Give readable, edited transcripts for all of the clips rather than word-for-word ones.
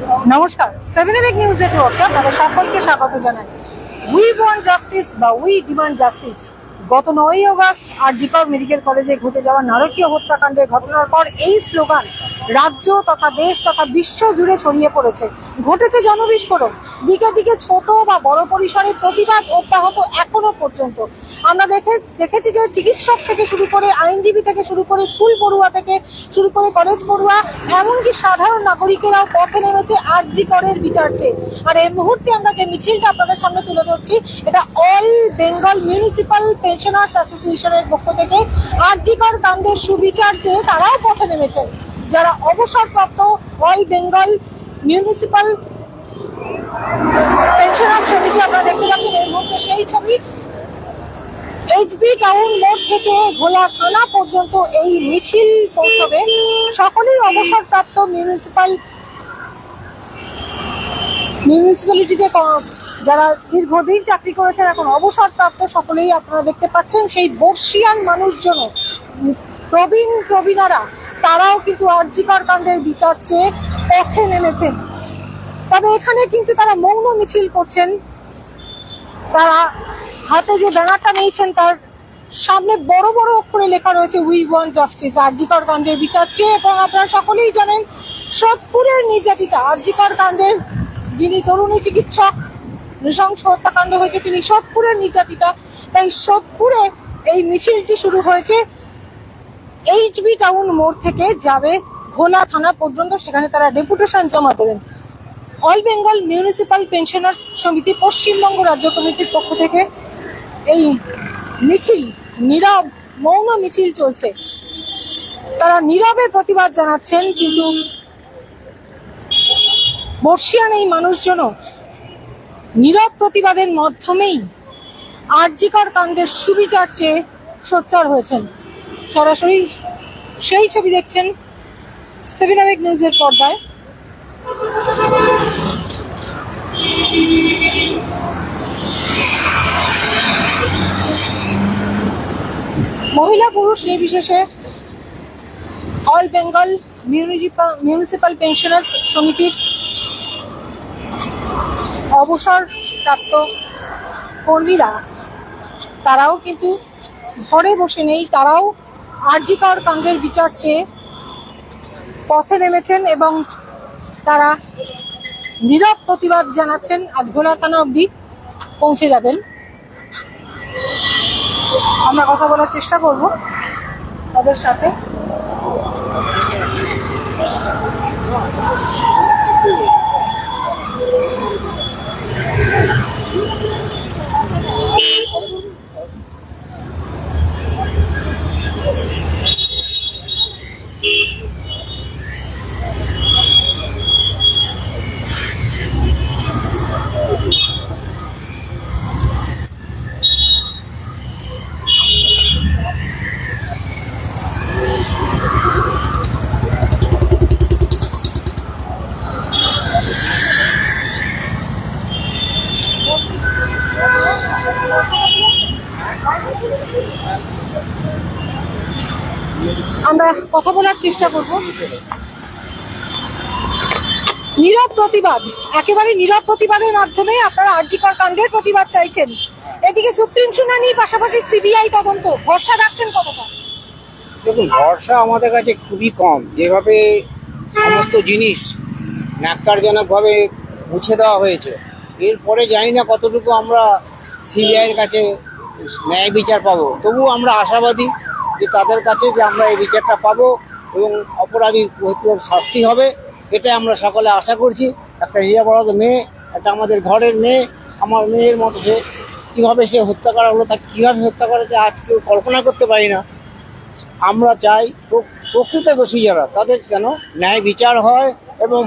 নমস্কার, 7 নিউজ নেটওয়ার্কে আপনাদের সকলকে স্বাগত জানাই। উই ওয়ান্ট জাস্টিস বা উই ডিমান্ড জাস্টিস। গত 9ই আগস্ট জি কর মেডিকেল কলেজে ঘটে যাওয়া নারকীয় হত্যাকাণ্ডের ঘটনার পর এই স্লোগান রাজ্য তথা দেশ তথা বিশ্ব জুড়ে ছড়িয়ে পড়েছে। ঘটেছে জনবিস্ফোরণ, দিকে দিকে ছোট বা বড় পরিসরে প্রতিবাদ অব্যাহত এখনো পর্যন্ত। আমরা দেখেছি যে চিকিৎসক থেকে শুরু করে আইনজীবী থেকে শুরু করে স্কুল পড়ুয়া থেকে শুরু করে কলেজ পড়ুয়া এমনকি সাধারণ নাগরিকেরাও পথে নেমেছে জি করের বিচার চেয়ে। আর এই মুহূর্তে আমরা যে মিছিলটা আপনাদের সামনে তুলে ধরছি, এটা অল বেঙ্গল মিউনিসিপাল পেনশনার্স অ্যাসোসিয়েশনের পক্ষ থেকে জি কর কাণ্ডের সুবিচার চেয়ে তারাও পথে নেমেছেন। যারা অবসরপ্রাপ্ত অল বেঙ্গল মিউনিসিপাল পেনশনার্স সমিতি, আপনারা দেখতে পাচ্ছেন এই মুহূর্তে সেই ছবি। এইচবি টাউন মোড় থেকে ঘোলা থানা পর্যন্ত এই মিছিল পৌঁছবে। সকলেই অবসরপ্রাপ্ত মিউনিসিপ্যালিটিতে যারা দীর্ঘদিন চাকরি করেছেন, এখন অবসরপ্রাপ্ত সকলেই আপনারা দেখতে পাচ্ছেন। সেই বর্ষিয়ান মানুষজন, প্রবীণারা, তারাও কিন্তু জি কর কাণ্ডের বিচার চেয়ে পথে নেমেছেন। তবে এখানে কিন্তু তারা মৌন মিছিল করছেন। তারা হাতে যে ব্যানারটা নিয়েছেন তার সামনে বড় বড় অক্ষরে লেখা রয়েছে উই ওয়ান্ট জাস্টিস, জি কর কাণ্ডের বিচার চেয়ে। এবং আপনারা সকলেই জানেন সোদপুরের নির্যাতিতা জি কর কাণ্ডের যিনি তরুণী চিকিৎসক, নৃশংস হত্যাকাণ্ড হয়েছে, তিনি সোদপুরের নির্যাতিতা। তাই সোদপুরে এই মিছিলটি শুরু হয়েছে এইচবি টাউন মোড় থেকে, যাবে ঘোলা থানা পর্যন্ত। সেখানে তারা ডেপুটেশন জমা দেবেন। অল বেঙ্গল মিউনিসিপাল পেনশনার্স সমিতি পশ্চিমবঙ্গ রাজ্য কমিটির পক্ষ থেকে এই মিছিল নীরব মৌন মিছিল চলছে। তারা নীরবে প্রতিবাদ জানাচ্ছেন, কিন্তু বর্ষিয়ান এই মানুষজন নীরব প্রতিবাদের মাধ্যমেই জি কর কাণ্ডের সুবিচার চেয়ে সোচ্চার হয়েছেন। সরাসরি সেই ছবি দেখছেন 7 নিউজের পর্দায়। মহিলা পুরুষ নির্বিশেষে অল বেঙ্গল মিউনিসিপাল পেনশনার্স সমিতির অবসরপ্রাপ্ত কর্মীরা, তারাও কিন্তু ঘরে বসে নেই। তারাও জি কর কাণ্ডের বিচার চেয়ে পথে নেমেছেন এবং তারা নীরব প্রতিবাদ জানাচ্ছেন। আজ ঘোলা থানা অবধি পৌঁছে যাবেন। আমরা কথা বলার চেষ্টা করব তাদের সাথে। আমরা কথা বলার চেষ্টা করব। নীরব প্রতিবাদ, একেবারে নীরব প্রতিবাদের মাধ্যমে আপনারা জি কর কাণ্ডের প্রতিবাদ চাইছেন। এদিকে সুপ্রিম শুনানি, পাশাপাশি সিবিআই তদন্ত, ভরসা রাখছেন কতটা? দেখুন, ভরসা আমাদের কাছে খুবই কম। যেভাবে সমস্ত জিনিস ন্যাক্কারজনকভাবে মুছে দেওয়া হয়েছে, এরপরে জানি না কতটুকু আমরা সিবিআইয়ের কাছে ন্যায় বিচার পাবো। তবুও আমরা আশাবাদী যে তাদের কাছে যে আমরা এই বিচারটা পাবো এবং অপরাধীর শাস্তি হবে, এটা আমরা সকলে আশা করছি। একটা নিরপরাধ মেয়ে, একটা আমাদের ঘরের মেয়ে, আমার মেয়ের মতো সে কীভাবে সে হত্যা করা হলো, তাকে কীভাবে হত্যা করেছে আজ কেউ কল্পনা করতে পারি না। আমরা চাই প্রকৃত দোষী যারা, তাদের যেন ন্যায় বিচার হয় এবং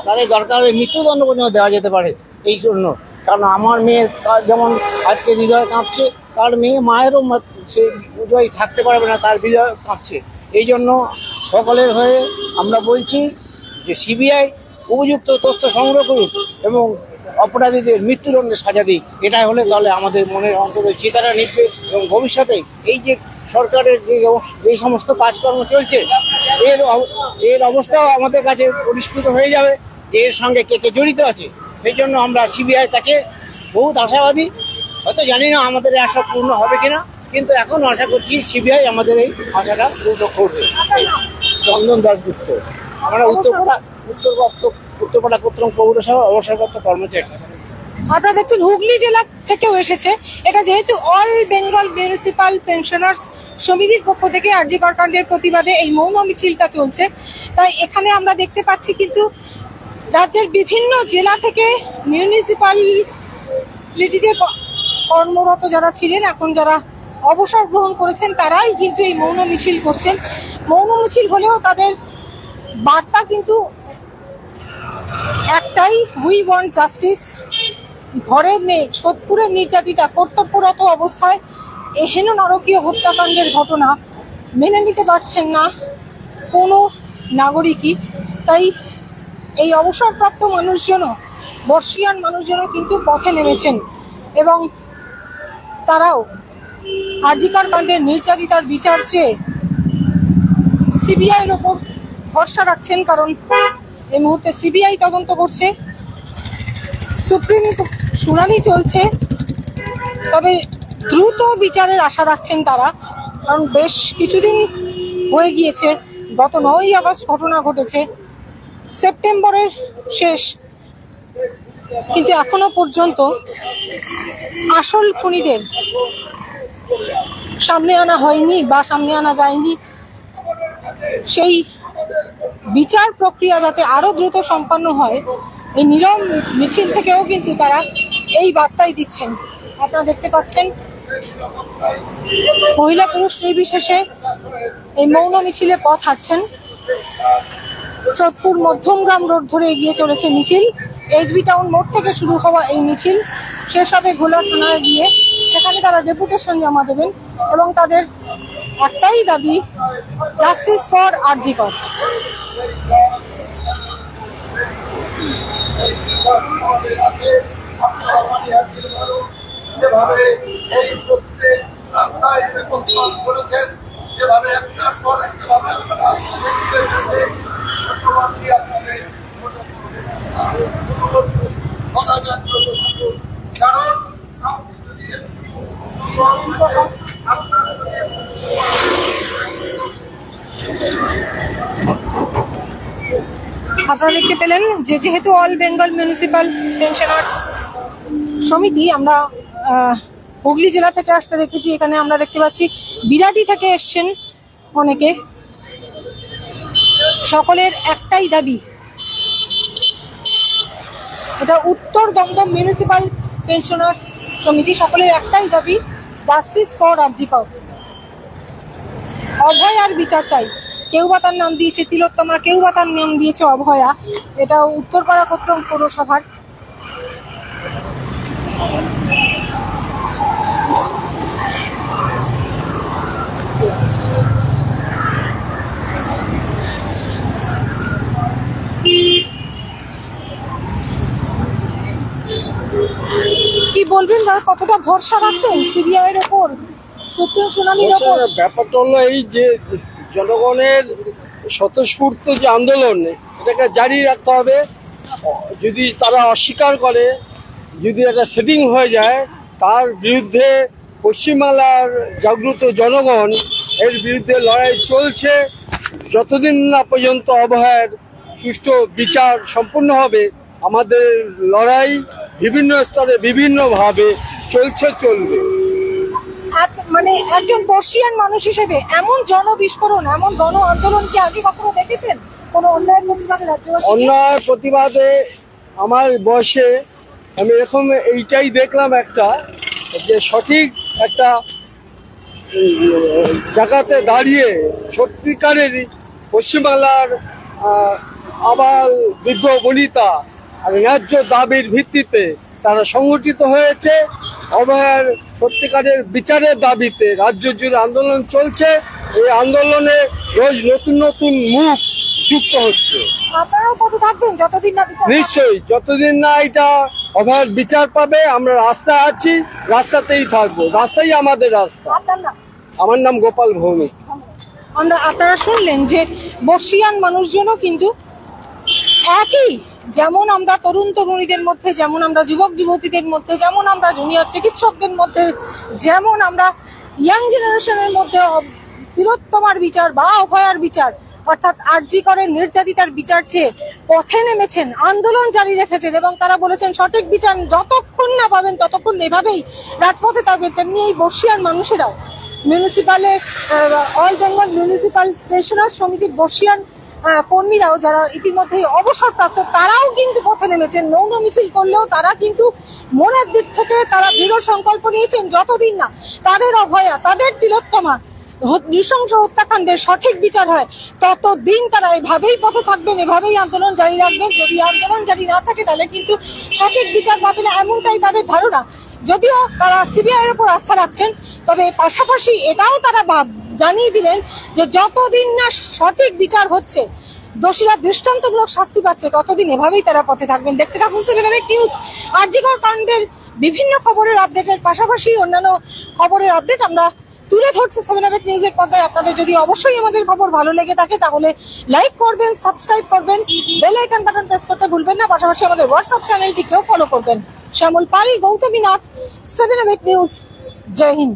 তাদের দরকার হলে মৃত্যুদণ্ড পর্যন্ত দেওয়া যেতে পারে। এই জন্য, কারণ আমার মেয়ের যেমন আজকে হৃদয় কাঁপছে, তার মেয়ে মায়েরও সে হৃদয় থাকতে পারবে না, তার হৃদয় কাঁপছে। এই জন্য সকলের হয়ে আমরা বলছি যে সিবিআই উপযুক্ত তথ্য সংগ্রহ করুক এবং অপরাধীদের মৃত্যুদণ্ডে সাজা দিক। এটা হলে তাহলে আমাদের মনের অন্তরে চিতারা নিচ্ছে এবং ভবিষ্যতে এই যে সরকারের যে সমস্ত কাজকর্ম চলছে এর অবস্থাও আমাদের কাছে পরিষ্কৃত হয়ে যাবে যে এর সঙ্গে কে কে জড়িত আছে। সেই জন্য আমরা সিবিআইয়ের কাছে বহুত আশাবাদী। হয়তো জানি না আমাদের এই আশা পূর্ণ হবে কিনা, কিন্তু এখন আশা করছি সিবিআই আমাদের এই আশাটা পূর্ণ করবে। চন্দন দাশগুপ্ত, আমরা উত্তরপাড়া কোত্রম পৌরসভা অবসরপ্রাপ্ত কর্মচারী। আপনারা দেখছেন হুগলি জেলা থেকেও এসেছে। এটা যেহেতু অল বেঙ্গল মিউনিসিপাল পেনশনার্স সমিতির পক্ষ থেকে আর.জি. কর কাণ্ডের প্রতিবাদে এই মৌন মিছিলটা চলছে, তাই এখানে আমরা দেখতে পাচ্ছি কিন্তু রাজ্যের বিভিন্ন জেলা থেকে মিউনিসিপালিটিতে কর্মরত যারা ছিলেন, এখন যারা অবসর গ্রহণ করেছেন, তারাই কিন্তু এই মৌন মিছিল করছেন। মৌন মিছিল হলেও তাদের বার্তা কিন্তু একটাই, উই ওয়ান্ট জাস্টিস। ঘরের মেয়ে সোদপুরের নির্যাতিতা কর্তব্যরত অবস্থায় এহেন নারকীয় হত্যাকাণ্ডের ঘটনা মেনে নিতে পারছেন না কোনো নাগরিকই। তাই এই অবসরপ্রাপ্ত মানুষজনও, বর্ষীয়ান মানুষজনও কিন্তু পথে নেমেছেন এবং তারাও আর.জি. কর কাণ্ডের নির্যাতিতার বিচার চেয়ে সিবিআইয়ের ওপর ভরসা রাখছেন, কারণ এই মুহূর্তে সিবিআই তদন্ত করছে, সুপ্রিম শুনানি চলছে। তবে দ্রুত বিচারের আশা রাখছেন তারা, কারণ বেশ কিছুদিন হয়ে গিয়েছে। গত 9ই আগস্ট ঘটনা ঘটেছে, সেপ্টেম্বরের শেষ, কিন্তু এখনো পর্যন্ত আসল খুনিদের সামনে আনা হয়নি বা সামনে আনা যায়নি। সেই বিচার প্রক্রিয়া যাতে আরো দ্রুত সম্পন্ন হয়, এই নীরব মিছিল থেকেও কিন্তু তারা এই বার্তাই দিচ্ছেন। আপনারা দেখতে পাচ্ছেন মহিলা পুরুষ নির্বিশেষে এই মৌন মিছিলে পথ হাঁটছেন। সোদপুর মধ্যমগ্রাম রোড ধরে এগিয়ে চলেছে মিছিল। এইচবি টাউন মোড় থেকে শুরু হওয়া এই মিছিল শেষ হবে গোলা থানায় গিয়ে, সেখানে তারা ডেপুটেশন জমা দেবেন এবং তাদের একটাই দাবি, জাস্টিস ফর আর.জি. কর। যেভাবে এই প্রতিতে রাস্তায় প্রতিবাদ করেছেন, যেভাবে একটার পর একটা আপনাদের কারণ আপনারা দেখতে পেলেন যে যেহেতু অল বেঙ্গল মিউনিসিপাল পেনশনার্স সমিতি, আমরা হুগলি জেলা থেকে আসতে দেখেছি। এখানে আমরা দেখতে পাচ্ছি বিরাটি থেকে এসছেন অনেকে। সকলের একটাই দাবি, এটা উত্তর দমদম মিউনিসিপাল পেনশনার্স সমিতি, সকলের একটাই দাবি, জাস্টিস ফর আর.জি. কর। অভয়ার বিচার চাই। কেউ বা তার নাম দিয়েছে তিলোত্তমা, কেউ বা তার নাম দিয়েছে অভয়া। এটা উত্তরপাড়া কোত্রম পৌরসভার। কি বলবেন দাদা, কতটা ভরসা রাখছেন সিবিআই এর উপর, সুপ্রিম শুনানির উপর? ব্যাপারটা হলো এই যে জনগণের স্বতঃস্ফূর্ত যে আন্দোলন, এটাকে জারি রাখতে হবে। যদি তারা অস্বীকার করে, যদি একটা সেটিং হয়ে যায়, তার বিরুদ্ধে পশ্চিমবাংলার জাগ্রত জনগণ এর বিরুদ্ধে লড়াই চলছে। যতদিন না পর্যন্ত অভয়ার সুষ্ঠু বিচার সম্পূর্ণ হবে, আমাদের লড়াই বিভিন্ন স্তরে বিভিন্নভাবে চলবে। মানে একজন বর্ষীয়ান মানুষ হিসেবে এমন জনবিস্ফোরণ, এমন গণ আন্দোলন কি আগে কখনো দেখেছেন? কোন অন্যায়ের প্রতিবাদে রাজ্যবাসী? অন্যায় প্রতিবাদে আমার বয়সে আমি এরকম এইটাই দেখলাম, একটা যে সঠিক একটা জায়গাতে দাঁড়িয়ে সত্যিকারের পশ্চিমবাংলার আবাল বৃদ্ধ বনিতা আর ন্যায্য দাবির ভিত্তিতে তারা সংগঠিত হয়েছে। অভয়ার সত্যিকারের বিচারের দাবিতে রাজ্য জুড়ে আন্দোলন চলছে। এই আন্দোলনে রোজ নতুন নতুন মুখ যুক্ত হচ্ছে। আপনারাও পথে থাকবেন যতদিন না বিচার? নিশ্চয়ই, যতদিন না এটা অভয়ার বিচার পাবে আমরা রাস্তায় আছি, রাস্তাতেই থাকবো, রাস্তাই আমাদের রাস্তা। আপনার নাম? আমার নাম গোপাল ভৌমিক। আপনারা শুনলেন যে বর্ষীয়ান মানুষজনও কিন্তু একই যেমন আমরা তরুণ তরুণীদের মধ্যে, যেমন আমরা যুবক যুবতীদের মধ্যে, যেমন আমরা জুনিয়র চিকিৎসকদের মধ্যে, যেমন আমরা ইয়াং জেনারেশনের মধ্যে তিলোত্তমার বিচার বা অভয়ার বিচার অর্থাৎ আরজি করের নির্যাতিতার বিচার চেয়ে পথে নেমেছেন, আন্দোলন জারি রেখেছেন এবং তারা বলেছেন সঠিক বিচার যতক্ষণ না পাবেন ততক্ষণ এভাবেই রাজপথে থাকবেন। তেমনি এই বর্ষিয়ার মানুষেরাও মিউনিসিপালের অল বেঙ্গল মিউনিসিপাল পেনশনার সমিতির বর্ষিয়ান কর্মীরাও যারা ইতিমধ্যেই অবসরপ্রাপ্ত তারাও কিন্তু পথে নেমেছেন। মৌন মিছিল করলেও তারা কিন্তু মনের দিক থেকে তারা দৃঢ় সংকল্প নিয়েছেন যতদিন না তাদের অভয়া, তাদের তিলোত্তমা নৃশংস হত্যাকাণ্ডের সঠিক বিচার হয় ততদিন তারা এভাবেই পথে থাকবেন, এভাবেই আন্দোলন জারি রাখবেন। যদি আন্দোলন জারি না থাকে তাহলে কিন্তু সঠিক বিচার পাবে না, এমনটাই তাদের ধারণা। যদিও তারা সিবিআই এর উপর আস্থা রাখছেন, তবে পাশাপাশি এটাও তারা জানিয়ে দিলেন যে যতদিন না সঠিক বিচার হচ্ছে, দোষীরা দৃষ্টান্তমূলক শাস্তি পাচ্ছে, ততদিন এভাবেই তারা পথে থাকবেন। দেখতে থাকুন 7 নিউজ। আরজি কর কাণ্ডের বিভিন্ন খবরের আপডেটের পাশাপাশি অন্যান্য খবরের আপডেট আমরা তুলে ধরছে 7 নিউজের পর্দায়। আপনাদের যদি অবশ্যই আমাদের খবর ভালো লেগে থাকে তাহলে লাইক করবেন, সাবস্ক্রাইব করবেন, বেল আইকন বাটন প্রেস করতে ভুলবেন না। পাশাপাশি আমাদের হোয়াটসঅ্যাপ চ্যানেলটিকেও ফলো করবেন। শ্যামল পাল, গৌতমী নাথ, 7 নিউজ। জয় হিন্দ।